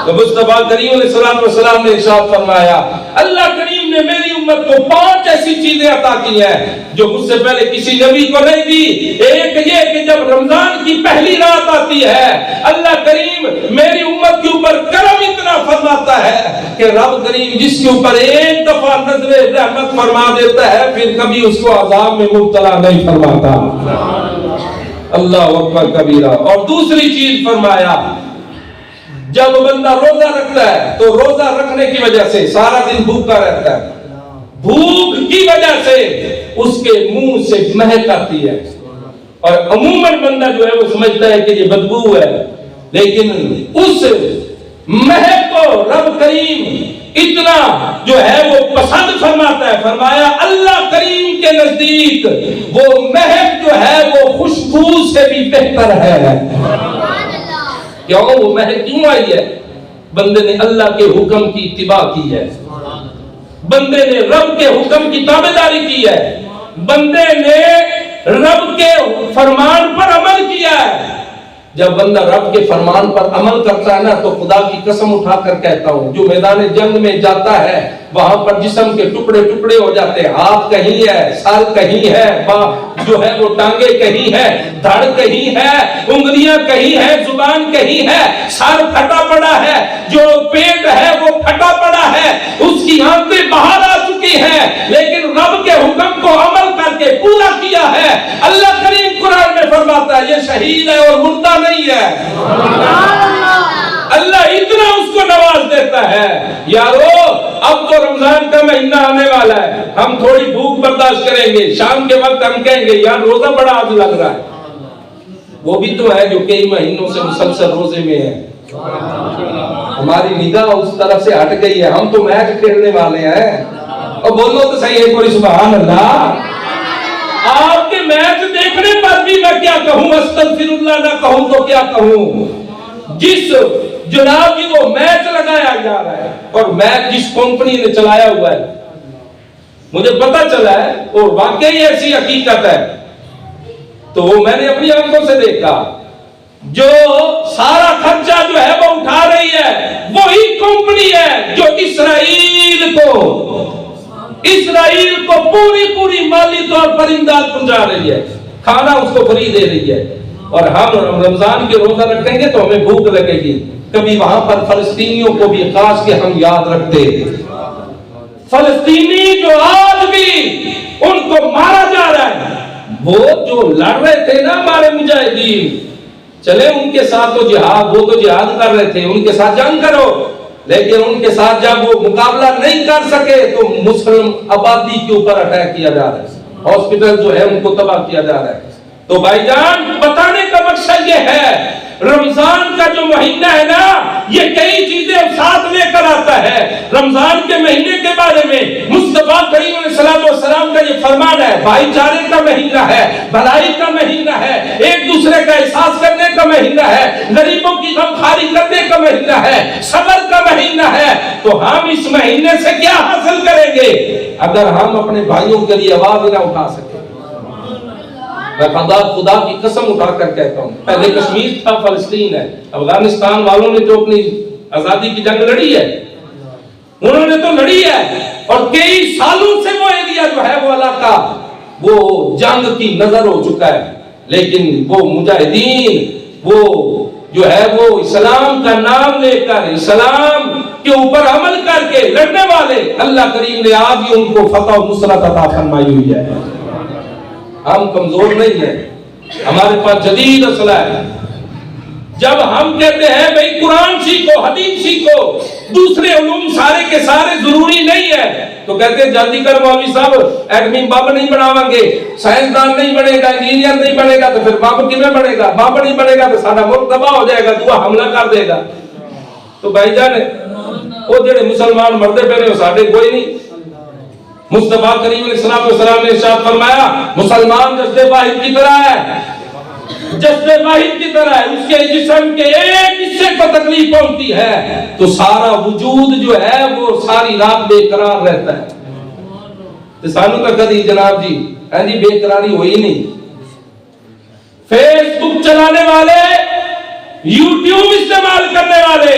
تو مصطفیٰ کریم علیہ السلام نے ارشاد فرمایا اللہ کریم نے میری امت کو 5 ایسی چیزیں عطا کی ہیں جو مجھ سے پہلے کسی نبی کو نہیں دی۔ ایک یہ کہ جب رمضان کی پہلی رات آتی ہے اللہ کریم میری امت کے اوپر کرم اتنا فرماتا ہے کہ رب کریم جس کے اوپر ایک دفعہ نظر رحمت فرما دیتا ہے پھر کبھی اس کو عذاب میں مبتلا نہیں فرماتا۔ اللہ اکبر کبیرہ۔ اور دوسری چیز فرمایا جب بندہ روزہ رکھتا ہے تو روزہ رکھنے کی وجہ سے سارا دن بھوکا رہتا ہے، بھوک کی وجہ سے اس کے منہ سے مہک آتی ہے اور عموماً بندہ جو ہے وہ سمجھتا ہے کہ یہ بدبو ہے، لیکن اس مہک کو رب کریم اتنا جو ہے وہ پسند فرماتا ہے۔ فرمایا اللہ کریم کے نزدیک وہ مہک جو ہے وہ خوشبو سے بھی بہتر ہے۔ کیوں وہ مہک کیوں آئی ہے؟ بندے نے اللہ کے حکم کی اتباع کی ہے، بندے نے رب کے حکم کی تابعداری کی ہے، بندے نے رب کے فرمان پر عمل کیا ہے۔ جب بندہ رب کے فرمان پر عمل کرتا ہے نا تو خدا کی قسم اٹھا کر کہتا ہوں جو میدان جنگ میں جاتا ہے وہاں پر جسم کے ٹکڑے ٹکڑے ہو جاتے ہیں، ہاتھ کہیں ہے، سر کہیں ہے، جو ہے وہ ٹانگیں کہیں ہے، دھڑ کہیں ہے، انگلیاں کہیں ہے، زبان کہیں ہے، سر پھٹا پڑا ہے، جو پیٹ ہے وہ پھٹا پڑا ہے، اس کی آنتیں باہر آ چکی ہیں، لیکن رب کے حکم کو عمل کر کے پورا کیا ہے۔ اللہ کریم قرآن میں فرماتا ہے یہ شہید ہے اور مردہ نہیں ہے۔ اللہ اتنا اس کو نواز دیتا ہے۔ یارو اب تو رمضان کا مہینہ آنے والا ہے، ہم تھوڑی بھوک برداشت کریں گے، شام کے وقت ہم کہیں گے یار روزہ بڑا آج لگ رہا ہے۔ وہ بھی تو ہے جو کئی مہینوں سے مسلسل روزے میں ہے، ہماری نگاہ اس طرف سے ہٹ گئی ہے، ہم تو میچ کھیلنے والے ہیں۔ اور بولو تو صحیح ایک بار سبحان اللہ۔ آپ کے میچ دیکھنے پر بھی میں کیا کہوں، استغفر اللہ نہ کہوں تو کیا کہوں۔ جس جناب جی کو میچ لگایا جا رہا ہے اور میچ جس کمپنی نے چلایا ہوا ہے مجھے پتا چلا ہے اور واقعی ایسی حقیقت ہے، تو وہ میں نے اپنی آنکھوں سے دیکھا، جو سارا خرچہ جو ہے وہ اٹھا رہی ہے وہی کمپنی ہے جو اسرائیل کو پوری مالی طور پر امداد پہنچا رہی ہے، کھانا اس کو فری دے رہی ہے۔ اور ہم رمضان کے روزہ رکھیں گے تو ہمیں بھوک لگے گی۔ کبھی وہاں پر فلسطینیوں کو بھی خاص کے ہم یاد رکھتے، فلسطینی جو آج بھی ان کو مارا جا رہا ہے، وہ جو لڑ رہے تھے نا ہمارے مجاہدین، چلے ان کے ساتھ تو جہاد، وہ تو جہاد کر رہے تھے، ان کے ساتھ جنگ کرو، لیکن ان کے ساتھ جب وہ مقابلہ نہیں کر سکے تو مسلم آبادی کے اوپر اٹیک کیا جا رہا ہے، ہاسپٹل جو ہے ان کو تباہ کیا جا رہا ہے۔ تو بھائی جان بتانے کا مقصد یہ ہے رمضان کا جو مہینہ ہے نا یہ کئی چیزیں ساتھ لے کر آتا ہے۔ رمضان کے مہینے کے بارے میں مصطفیٰ کریم علیہ السلام کا یہ فرمان ہے، بھائی چارے کا مہینہ ہے، بھلائی کا مہینہ ہے، ایک دوسرے کا احساس کرنے کا مہینہ ہے، غریبوں کی غمخواری کرنے کا مہینہ ہے، صبر کا مہینہ ہے۔ تو ہم اس مہینے سے کیا حاصل کریں گے اگر ہم اپنے بھائیوں کے لیے آواز نہ اٹھا سکیں؟ میں خدا کی قسم اٹھا کر کہتا ہوں، پہلے کشمیر تھا، فلسطین ہے، افغانستان والوں نے جو اپنی آزادی کی جنگ لڑی ہے انہوں نے تو لڑی ہے، اور کئی سالوں سے وہ ایریا جو ہے وہ علاقہ وہ جنگ کی نظر ہو چکا ہے، لیکن وہ مجاہدین وہ جو ہے وہ اسلام کا نام لے کر اسلام کے اوپر عمل کر کے لڑنے والے اللہ کریم نے آج ہی ان کو فتح و نصرت عطا فرمائی ہوئی ہے۔ ہم کمزور نہیں ہیں، ہمارے پاس جدید اسلحہ ہے۔ جب ہم کہتے ہیں بھئی قرآن سیکھو، حدیث سیکھو، دوسرے علوم سارے کے سارے ضروری نہیں ہے، تو کہتے ہیں جلدی کر مولوی صاحب ایٹمی بم نہیں بناویں گے، سائنسدان نہیں بنے گا، انجینئر نہیں بنے گا، تو پھر بم کیویں بنے گا؟ بم نہیں بنے گا تو سارا ملک تباہ ہو جائے گا، دعا حملہ کر دے گا۔ تو بھائی جان وہ جڑے مسلمان مردے پہ وہ ساڈے کوئی نہیں۔ مصطفیٰ کریم علیہ السلام نے ارشاد فرمایا مسلمان جذبے واحد کی طرح ہے، جذبے واحد کی طرح ہے، اس کے جسم کے ایک حصے کو تکلیف پہنچتی ہے تو سارا وجود جو ہے وہ ساری رات بے قرار رہتا ہے۔ تو سانو تو کدی جناب جی بے قراری ہوئی نہیں۔ فیس بک چلانے والے، یوٹیوب استعمال کرنے والے،